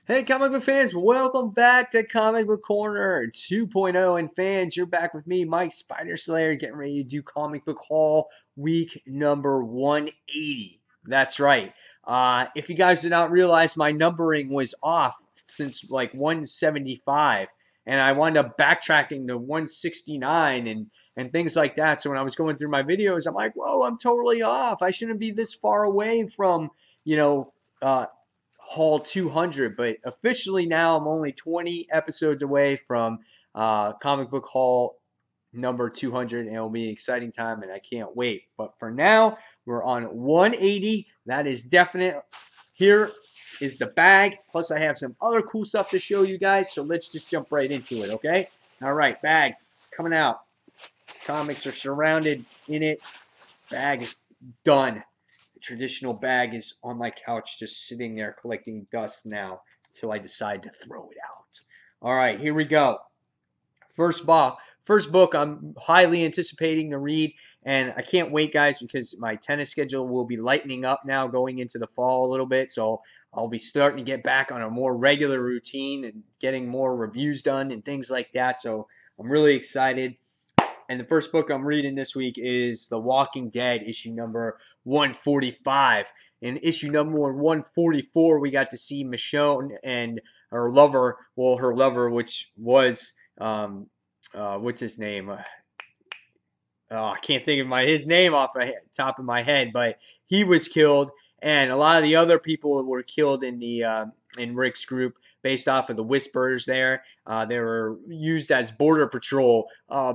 Hey, comic book fans, welcome back to Comic Book Corner 2.0. And fans, you're back with me, Mike Spider Slayer, getting ready to do Comic Book Haul week number 180. That's right. If you guys did not realize, my numbering was off since like 175, and I wound up backtracking to 169 and things like that. So when I was going through my videos, I'm like, whoa, I'm totally off. I shouldn't be this far away from, you know, uh, Haul 200, but officially now I'm only 20 episodes away from Comic Book Haul number 200, and it'll be an exciting time, and I can't wait. But for now, we're on 180. That is definite. Here is the bag. Plus, I have some other cool stuff to show you guys, so let's just jump right into it, okay? All right, bags coming out. Comics are surrounded in it. Bag is done. The traditional bag is on my couch just sitting there collecting dust now until I decide to throw it out. All right, here we go. First book I'm highly anticipating to read, and I can't wait, guys, because my tennis schedule will be lightening up now going into the fall a little bit. So I'll be starting to get back on a more regular routine and getting more reviews done and things like that. So I'm really excited. And the first book I'm reading this week is The Walking Dead, issue number 145. In issue number 144, we got to see Michonne and her lover, which was, what's his name? I can't think of his name off the top of my head, but he was killed, and a lot of the other people were killed in Rick's group based off of the Whispers there. They were used as border patrol,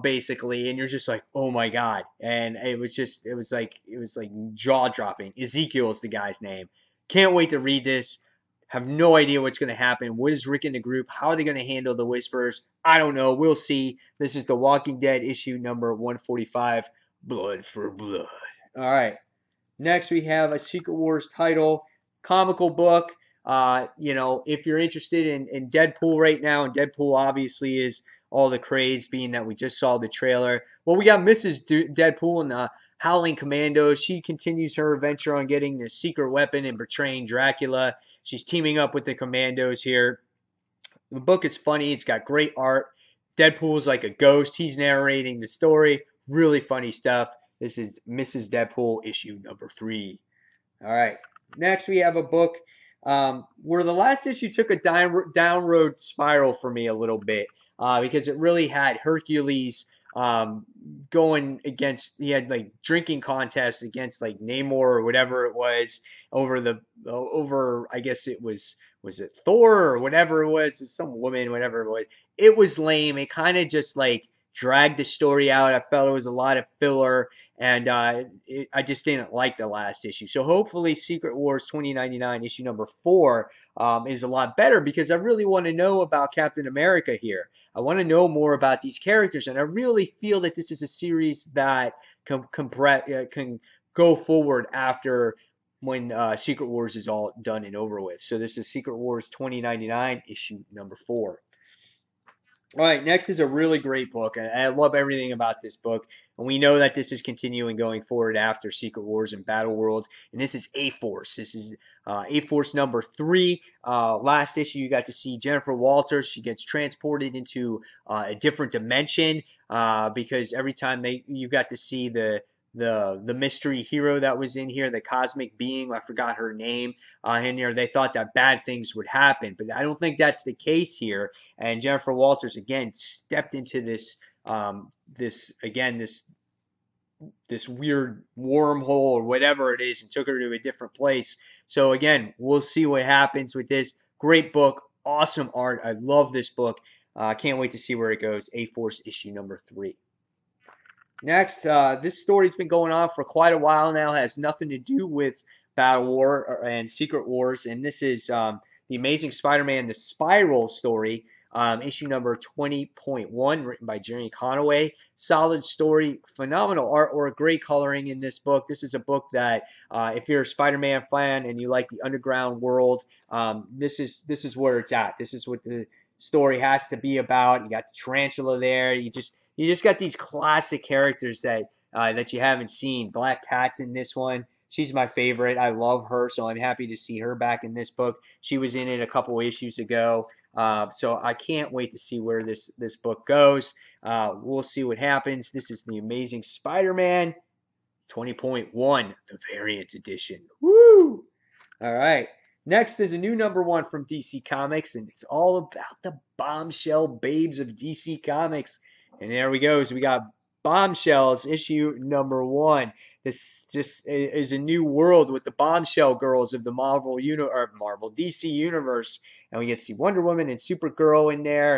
basically, and you're just like, oh my god! And it was like jaw dropping. Ezekiel is the guy's name. Can't wait to read this. Have no idea what's going to happen. What is Rick in the group? How are they going to handle the Whispers? I don't know. We'll see. This is The Walking Dead issue number 145, Blood for Blood. All right. Next, we have a Secret Wars title, comical book. If you're interested in Deadpool right now, and Deadpool obviously is all the craze, being that we just saw the trailer. Well, we got Mrs. Deadpool and the Howling Commandos. She continues her adventure on getting the secret weapon and betraying Dracula. She's teaming up with the Commandos here. The book is funny. It's got great art. Deadpool's like a ghost. He's narrating the story. Really funny stuff. This is Mrs. Deadpool, issue number 3. All right. Next, we have a book where the last issue took a downward spiral for me a little bit because it really had Hercules going against. He had like drinking contests against like Namor or whatever it was over. I guess it was it Thor or whatever it was some woman, whatever it was. It was lame. It kind of just like dragged the story out. I felt it was a lot of filler, and I just didn't like the last issue. So hopefully Secret Wars 2099 issue number 4 is a lot better, because I really want to know about Captain America here. I want to know more about these characters, and I really feel that this is a series that can go forward after when Secret Wars is all done and over with. So this is Secret Wars 2099 issue number 4. All right, next is a really great book, and I love everything about this book. And we know that this is continuing going forward after Secret Wars and Battle World. And this is A-Force. This is A-Force number 3. Last issue, you got to see Jennifer Walters. She gets transported into a different dimension because every time you got to see the mystery hero that was in here, the cosmic being, I forgot her name, in here, they thought that bad things would happen, but I don't think that's the case here. And Jennifer Walters again stepped into this this weird wormhole or whatever it is and took her to a different place. So again, we'll see what happens with this. Great book, awesome art. I love this book. Can't wait to see where it goes. A-Force issue number 3. Next, this story's been going on for quite a while now. Has nothing to do with Battle War and Secret Wars, and this is the Amazing Spider-Man: The Spiral story, issue number 20.1, written by Jerry Conway. Solid story, phenomenal artwork, great coloring in this book. This is a book that, if you're a Spider-Man fan and you like the underground world, this is where it's at. This is what the story has to be about. You got the tarantula there. You just got these classic characters that you haven't seen. Black Cat's in this one. she's my favorite. I love her, so I'm happy to see her back in this book. She was in it a couple issues ago. So I can't wait to see where this book goes. We'll see what happens. This is the Amazing Spider-Man 20.1, the variant edition. Woo! All right. Next is a new #1 from DC Comics, and it's all about the bombshell babes of DC Comics. And there we go. So we got Bombshells issue #1. This just is a new world with the bombshell girls of the Marvel DC universe, and we get to see Wonder Woman and Supergirl in there,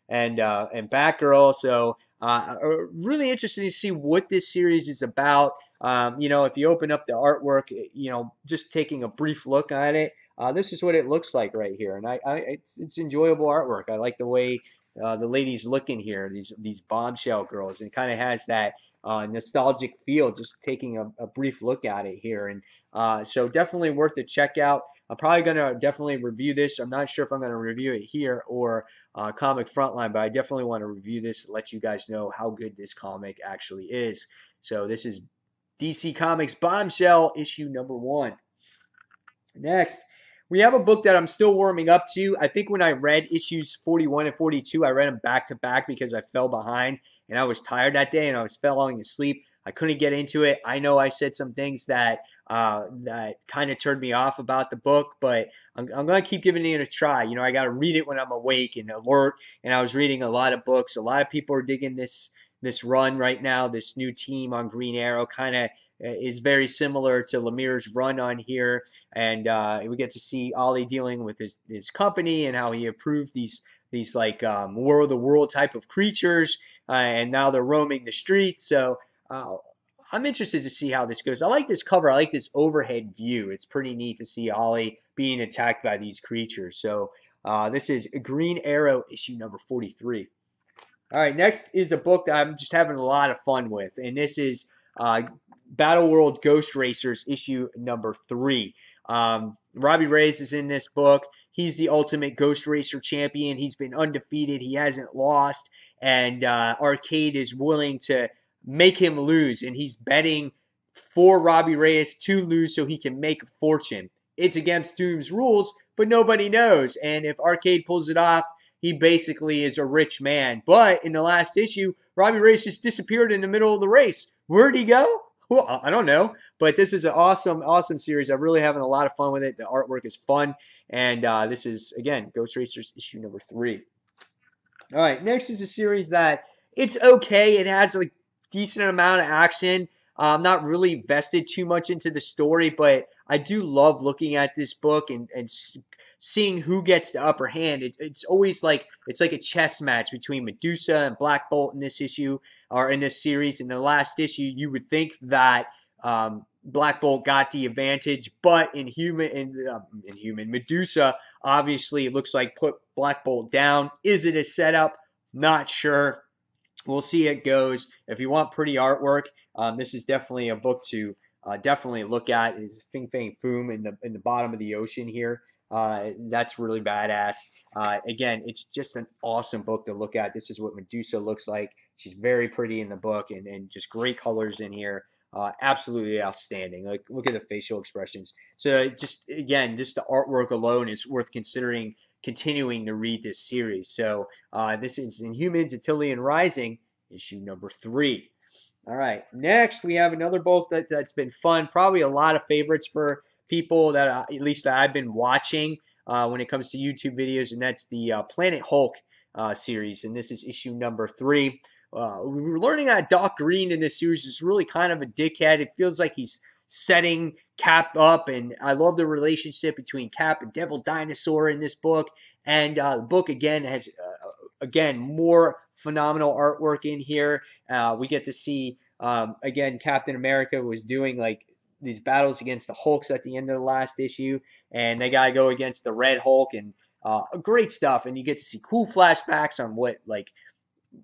and Batgirl. So really interesting to see what this series is about. If you open up the artwork, just taking a brief look at it, this is what it looks like right here, and it's enjoyable artwork. I like the way the ladies look in here, these bombshell girls, and it kind of has that nostalgic feel. Just taking a brief look at it here, and so definitely worth the check out. I'm probably gonna definitely review this. I'm not sure if I'm gonna review it here or Comic Frontline, but I definitely want to review this to let you guys know how good this comic actually is. So this is DC Comics Bombshell issue #1. Next, we have a book that I'm still warming up to. I think when I read issues 41 and 42, I read them back to back because I fell behind and I was tired that day and I was falling asleep. I couldn't get into it. I know I said some things that kind of turned me off about the book, but I'm going to keep giving it a try. I got to read it when I'm awake and alert. And I was reading a lot of books. A lot of people are digging this run right now. This new team on Green Arrow kind of is very similar to Lemire's run on here, and we get to see Ollie dealing with his company and how he approved these like War of the World type of creatures, and now they're roaming the streets. So I'm interested to see how this goes. I like this cover. I like this overhead view. It's pretty neat to see Ollie being attacked by these creatures. So this is Green Arrow issue #43. All right, next is a book that I'm just having a lot of fun with, and this is Battle World Ghost Racers issue #3. Robbie Reyes is in this book. He's the ultimate Ghost Racer champion. He's been undefeated. He hasn't lost, and Arcade is willing to make him lose, and he's betting for Robbie Reyes to lose so he can make a fortune. It's against Doom's rules, but nobody knows, and if Arcade pulls it off, he basically is a rich man. But in the last issue, Robbie Reyes just disappeared in the middle of the race. Where'd he go? Well, I don't know. But this is an awesome, awesome series. I'm really having a lot of fun with it. The artwork is fun. And this is, again, Ghost Racers issue #3. All right, next is a series that it's okay. It has a decent amount of action. I'm not really vested too much into the story, but I do love looking at this book and seeing who gets the upper hand. It's always like it's like a chess match between Medusa and Black Bolt in this issue or in this series. In the last issue, you would think that Black Bolt got the advantage, but in Medusa, obviously it looks like put Black Bolt down. Is it a setup? Not sure. We'll see how it goes. If you want pretty artwork, this is definitely a book to definitely look at. Is Fing Fang Foom in the bottom of the ocean here. That's really badass. Again, it's just an awesome book to look at. This is what Medusa looks like. She's very pretty in the book, and just great colors in here. Absolutely outstanding. Like, look at the facial expressions. So just again, just the artwork alone is worth considering continuing to read this series. So this is Inhumans Attilian Rising, issue #3. All right, next we have another book that's been fun. Probably a lot of favorites for people that at least that I've been watching when it comes to YouTube videos, and that's the Planet Hulk series, and this is issue #3. We're learning that Doc Green in this series is really kind of a dickhead. It feels like he's setting Cap up, and I love the relationship between Cap and Devil Dinosaur in this book. And the book again has more phenomenal artwork in here. We get to see again Captain America was doing like these battles against the Hulks at the end of the last issue, and they gotta go against the Red Hulk, and great stuff. And you get to see cool flashbacks on what like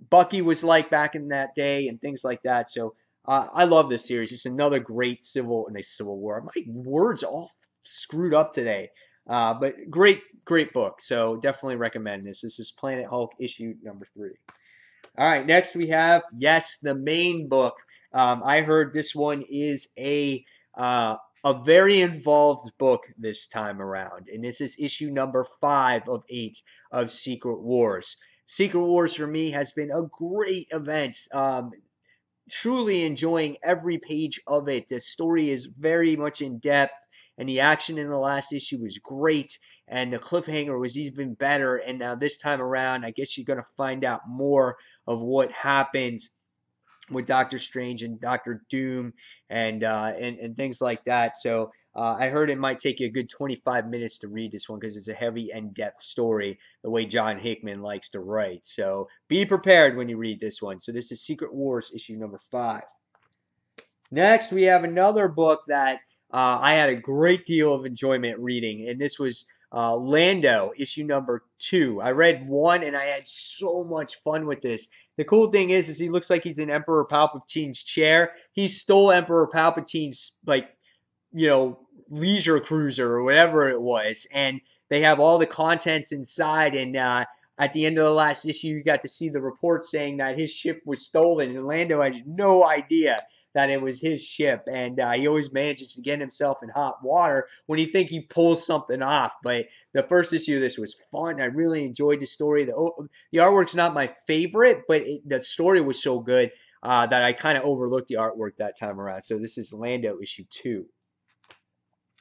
Bucky was like back in that day and things like that. So I love this series. It's another great Civil War. My words all screwed up today, but great book. So definitely recommend this. This is Planet Hulk issue #3. All right, next we have the main book. I heard this one is a a very involved book this time around, and this is issue number 5 of 8 of Secret Wars. Secret Wars for me has been a great event. Truly enjoying every page of it. The story is very much in depth, and the action in the last issue was great, and the cliffhanger was even better. And now this time around, I guess you're going to find out more of what happened with Doctor Strange and Doctor Doom and things like that. So I heard it might take you a good 25 minutes to read this one because it's a heavy in-depth story, the way John Hickman likes to write. So be prepared when you read this one. So this is Secret Wars issue number 5. Next, we have another book that I had a great deal of enjoyment reading, and this was Lando, issue number 2. I read 1, and I had so much fun with this. The cool thing is he looks like he's in Emperor Palpatine's chair. He stole Emperor Palpatine's, like, leisure cruiser or whatever it was, and they have all the contents inside, and at the end of the last issue, you got to see the report saying that his ship was stolen, and Lando has no idea that it was his ship, and he always manages to get himself in hot water when you think he pulls something off. But the first issue of this was fun. I really enjoyed the story. The artwork's not my favorite, but the story was so good that I kind of overlooked the artwork that time around. So this is Lando issue 2.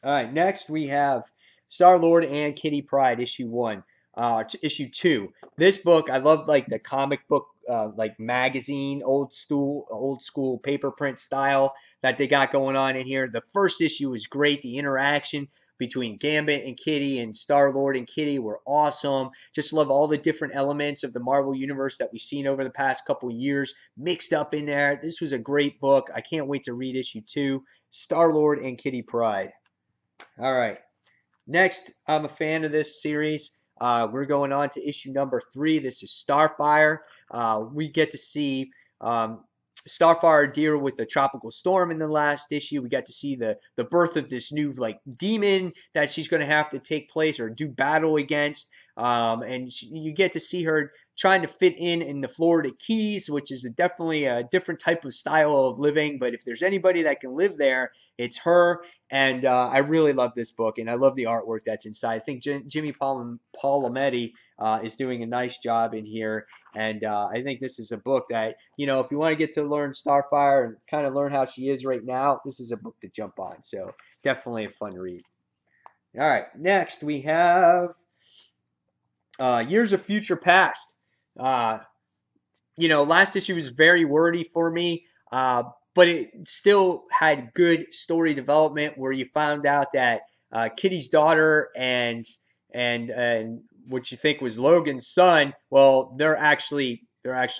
All right, next we have Star-Lord and Kitty Pryde issue 1. Issue 2. This book, I love like the comic book like magazine, old school paper print style that they got going on in here. The first issue was great. The interaction between Gambit and Kitty and Star-Lord and Kitty were awesome. Just love all the different elements of the Marvel Universe that we've seen over the past couple years mixed up in there. This was a great book. I can't wait to read issue 2, Star-Lord and Kitty Pryde. All right. Next, I'm a fan of this series. We're going on to issue number 3. This is Starfire. We get to see Starfire deal with a tropical storm in the last issue. We got to see the birth of this new like demon that she's going to have to take place or do battle against. And you get to see her trying to fit in the Florida Keys, which is definitely a different type of style of living. But if there's anybody that can live there, it's her. And I really love this book, and I love the artwork that's inside. I think Jimmy Palmiotti is doing a nice job in here. And I think this is a book that, if you want to get to learn Starfire and kind of learn how she is right now, this is a book to jump on. So definitely a fun read. All right, next we have Years of Future Past. Last issue was very wordy for me, but it still had good story development where you found out that Kitty's daughter and what you think was Logan's son, well, they're actually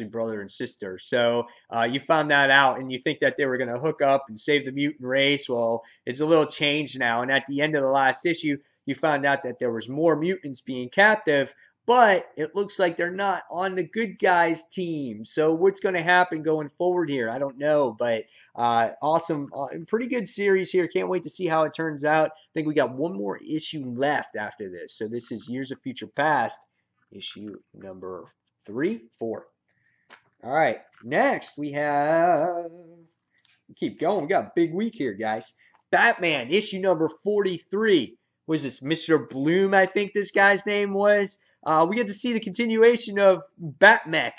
brother and sister. So you found that out, and you think that they were going to hook up and save the mutant race. Well, it's a little changed now. And at the end of the last issue, you found out that there was more mutants being captive, but it looks like they're not on the good guys team. So what's going to happen going forward here? I don't know, but awesome. Pretty good series here. Can't wait to see how it turns out. I think we got one more issue left after this. So this is Years of Future Past, issue number 4. All right. Next, we have... Keep going. We got a big week here, guys. Batman, issue number 43. Was this Mr. Bloom, I think this guy's name was? We get to see the continuation of Batmech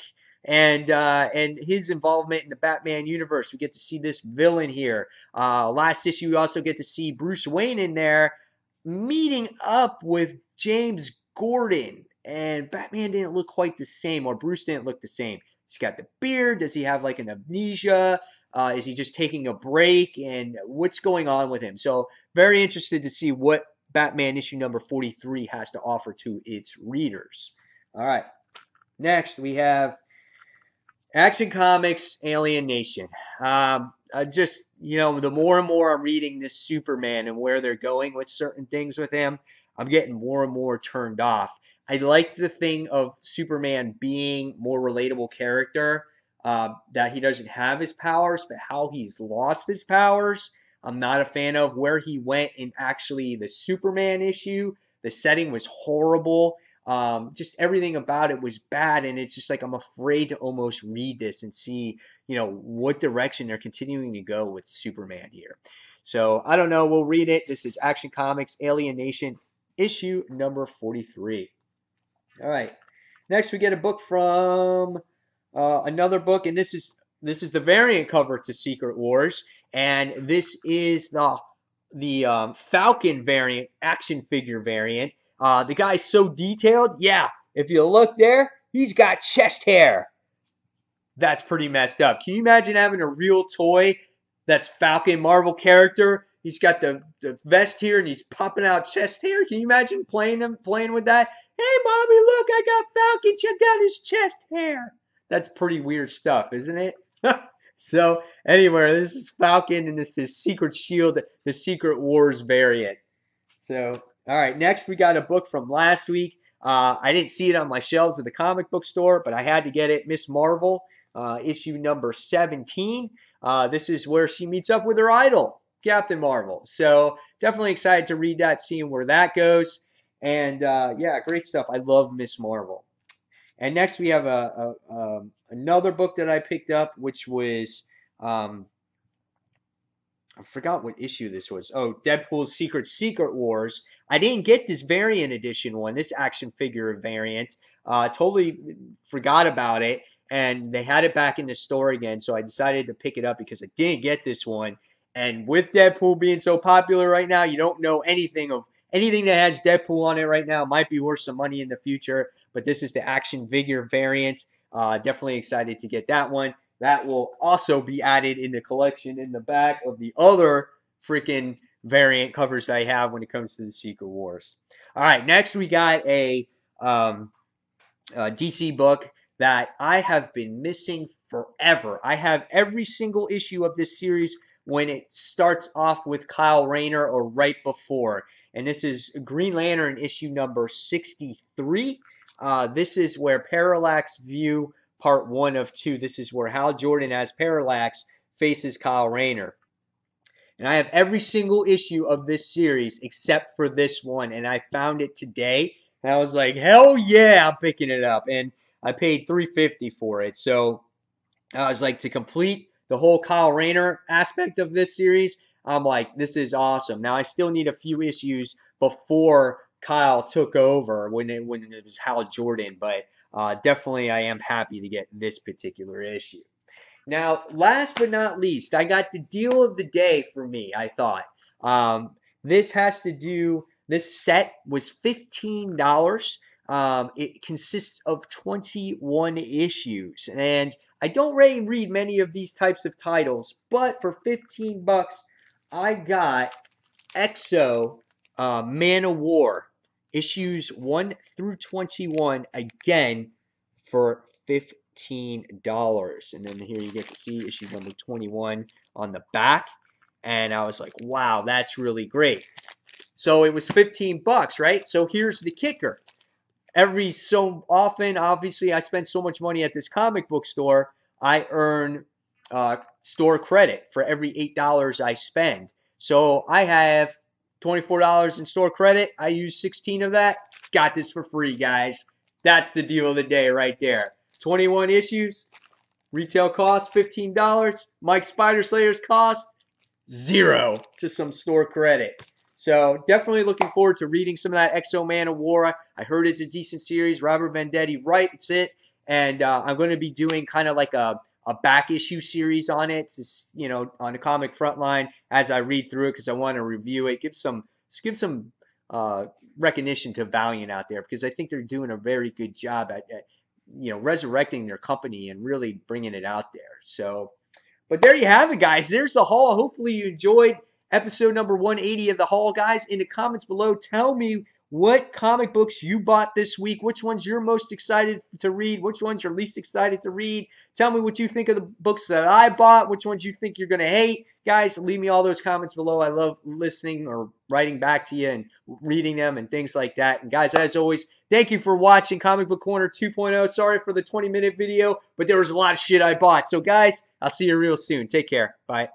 and his involvement in the Batman universe. We get to see this villain here. Last issue, we also get to see Bruce Wayne in there meeting up with James Gordon. And Batman didn't look quite the same, or Bruce didn't look the same. He's got the beard. Does he have like an amnesia? Is he just taking a break? And what's going on with him? So very interested to see what Batman issue number 43 has to offer to its readers. All right. Next, we have Action Comics Alien Nation. The more and more I'm reading this Superman and where they're going with certain things with him, I'm getting more and more turned off. I like the thing of Superman being more relatable character, that he doesn't have his powers, but how he's lost his powers. I'm not a fan of where he went in actually the Superman issue. The setting was horrible. Just everything about it was bad, and it's just like I'm afraid to almost read this and see, what direction they're continuing to go with Superman here. So I don't know. We'll read it. This is Action Comics Alien Nation issue number 43. All right. Next, we get a book from another book, and this is the variant cover to Secret Wars, and this is the Falcon variant, action figure variant. The guy's so detailed. Yeah, if you look there, he's got chest hair. That's pretty messed up. Can you imagine having a real toy that's Falcon Marvel character? He's got the vest here and he's popping out chest hair. Can you imagine playing with that? Hey, mommy, look, I got Falcon. Check out his chest hair. That's pretty weird stuff, isn't it? So, anyway, this is Falcon and this is Secret Shield, the Secret Wars variant. So, all right, next we got a book from last week. I didn't see it on my shelves at the comic book store, but I had to get it. Miss Marvel, issue number 17. This is where she meets up with her idol, Captain Marvel. So definitely excited to read that, seeing where that goes. And yeah, great stuff. I love Miss Marvel. And next we have another book that I picked up, which was I forgot what issue this was. Oh, Deadpool's Secret Wars. I didn't get this variant edition one, this action figure variant. Totally forgot about it. And they had it back in the store again, so I decided to pick it up because I didn't get this one. And with Deadpool being so popular right now, you don't know anything that has Deadpool on it right now. Might be worth some money in the future, but this is the action figure variant. Definitely excited to get that one. That will also be added in the collection in the back of the other freaking variant covers that I have when it comes to the Secret Wars. All right, next we got a DC book that I have been missing forever. I have every single issue of this series when it starts off with Kyle Rayner or right before. And this is Green Lantern issue number 63. This is where Parallax View part 1 of 2. This is where Hal Jordan as Parallax faces Kyle Rayner. And I have every single issue of this series except for this one. And I found it today. And I was like, hell yeah, I'm picking it up. And I paid $3.50 for it. So I was like, to complete the whole Kyle Rayner aspect of this series, I'm like, this is awesome. Now I still need a few issues before Kyle took over when it was Hal Jordan, but definitely I am happy to get this particular issue. Now, last but not least, I got the deal of the day for me, I thought. This set was $15. It consists of 21 issues, and I don't really read many of these types of titles, but for 15 bucks, I got Exo Man of War issues 1 through 21 again for $15. And then here you get to see issue number 21 on the back, and I was like, wow, that's really great. So it was 15 bucks, right? So here's the kicker. Every so often, obviously, I spend so much money at this comic book store, I earn store credit for every $8 I spend. So I have $24 in store credit. I use 16 of that. Got this for free, guys. That's the deal of the day right there. 21 issues. Retail cost $15. Mike Spider Slayer's cost $0. Just some store credit. So definitely looking forward to reading some of that Exo Man of War. I heard it's a decent series. Robert Venditti writes it. And I'm going to be doing kind of like a back issue series on it, just, you know, on the Comic Frontline as I read through it because I want to review it. Give some recognition to Valiant out there because I think they're doing a very good job at you know, resurrecting their company and really bringing it out there. So, but there you have it, guys. There's the haul. Hopefully you enjoyed episode number 180 of the haul, guys. In the comments below, tell me what comic books you bought this week, which ones you're most excited to read, which ones you're least excited to read. Tell me what you think of the books that I bought, which ones you think you're going to hate. Guys, leave me all those comments below. I love listening or writing back to you and reading them and things like that. And guys, as always, thank you for watching Comic Book Corner 2.0. Sorry for the 20-minute video, but there was a lot of shit I bought. So guys, I'll see you real soon. Take care. Bye.